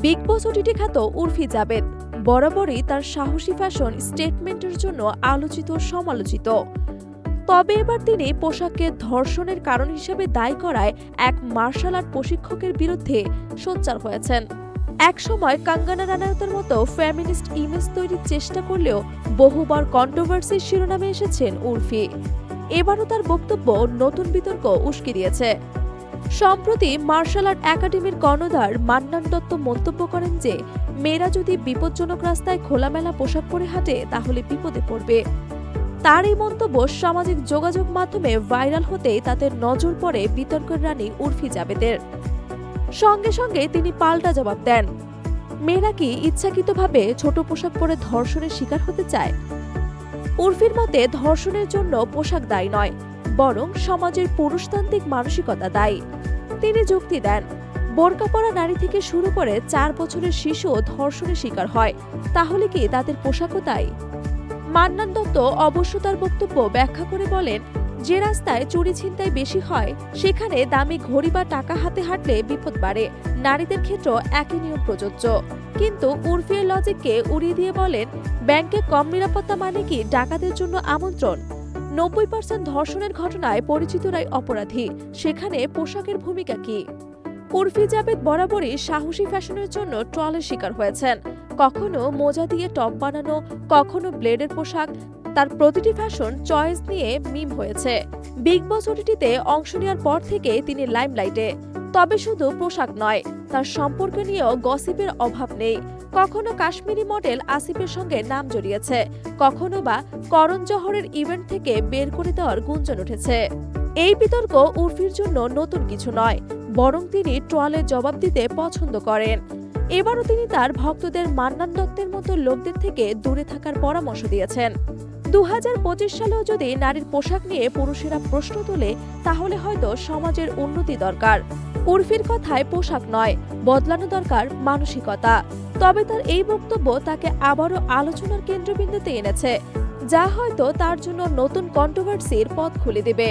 Big বস OTT খ্যাত উর্ফি জাবেদ বরাবরই তার সাহসী ফ্যাশন স্টেটমেন্টের জন্য আলোচিত সমালোচিত। তবে এবার তিনি পোশাককে ধর্ষণের কারণ হিসেবে দায়ী করায় এক মার্শাল আর্ট প্রশিক্ষকের বিরুদ্ধে সোচ্চার হয়েছেন। একসময় কঙ্গনা রানাওয়াতের মতো ফেমিনিস্ট ইমেজ তৈরির চেষ্টা করলেও বহুবার কন্ট্রোভার্সির শিরোনামে এসেছেন উর্ফি। এবারও তার বক্তব্য নতুন বিতর্ক উস্কে দিয়েছে। সম্প্রতি মার্শাল আর্ট একাডেমির কর্ণধার মান্নান দত্ত মন্তব্য করেন যে মেয়েরা যদি বিপজ্জনক রাস্তায় খোলামেলা পোশাক পরে হাঁটে তাহলে বিপদে পড়বে। তার এই মন্তব্য সামাজিক যোগাযোগ মাধ্যমে ভাইরাল হতেই তাতে নজর পড়ে বিতর্কের রানী উর্ফি জাবেদের। সঙ্গে সঙ্গে তিনি পাল্টা জবাব দেন, মেয়েরা কি ইচ্ছাকৃতভাবে ছোট পোশাক পরে ধর্ষণের শিকার হতে চায়? উর্ফির মতে ধর্ষণের জন্য পোশাক দায়ী নয়, বরং সমাজের পুরুষতান্ত্রিক মানসিকতা দায়ী। তিনি যুক্তি দেন, বোরকা পরা নারী থেকে শুরু করে 4 বছরের শিশুও ধর্ষণের শিকার হয়, তাহলে কি তাদের পোশাকও তাই? মান্নান দত্ত অবশ্য তার বক্তব্য ব্যাখ্যা করে বলেন, যে রাস্তায় চুরি ছিনতাই বেশি হয় সেখানে দামি ঘড়ি বা টাকা হাতে হাঁটলে বিপদ বাড়ে। নারীদের ক্ষেত্রেও একই নিয়ম প্রযোজ্য। কিন্তু উর্ফির লজিককে উড়িয়ে দিয়ে বলেন, ব্যাংকে কম নিরাপত্তা মানে কি ডাকাতের জন্য আমন্ত্রণ? 90% ধর্ষণের ঘটনায় পরিচিতরাই অপরাধী, সেখানে পোশাকের ভূমিকা কি? উর্ফি জাবেদ বরাবরই সাহসী ফ্যাশনের জন্য ট্রলের শিকার হয়েছেন। কখনো মোজা দিয়ে টপ বানানো, কখনো ব্লেডের পোশাক। তার প্রতিটি ফ্যাশন চয়েস নিয়ে মিম হয়েছে। বিগ বস ওটিটিতে অংশ নেওয়ার পর থেকে তিনি লাইমলাইটে। তবে শুধু পোশাক নয়, তার সম্পর্ক নিয়েও গসিপের অভাব নেই। কখনো কাশ্মীরি মডেল আসিফের সঙ্গে নাম জড়িয়েছে, কখনো বা করণ জহরের ইভেন্ট থেকে বের করে দেওয়ার গুঞ্জন উঠেছে। এই বিতর্ক উর্ফির জন্য নতুন কিছু নয়, বরং তিনি ট্রলের জবাব দিতে পছন্দ করেন। এবারও তিনি তার ভক্তদের মান্নান দত্তের মতো লোকদের থেকে দূরে থাকার পরামর্শ দিয়েছেন। 2025 সালেও যদি নারীর পোশাক নিয়ে পুরুষেরা প্রশ্ন তোলে তাহলে হয়তো সমাজের উন্নতি দরকার। উর্ফির কথায় পোশাক নয়, বদলানো দরকার মানসিকতা। তবে তার এই বক্তব্য তাকে আবারও আলোচনার কেন্দ্রবিন্দুতে এনেছে, যা হয়তো তার জন্য নতুন কন্ট্রোভার্সির পথ খুলে দেবে।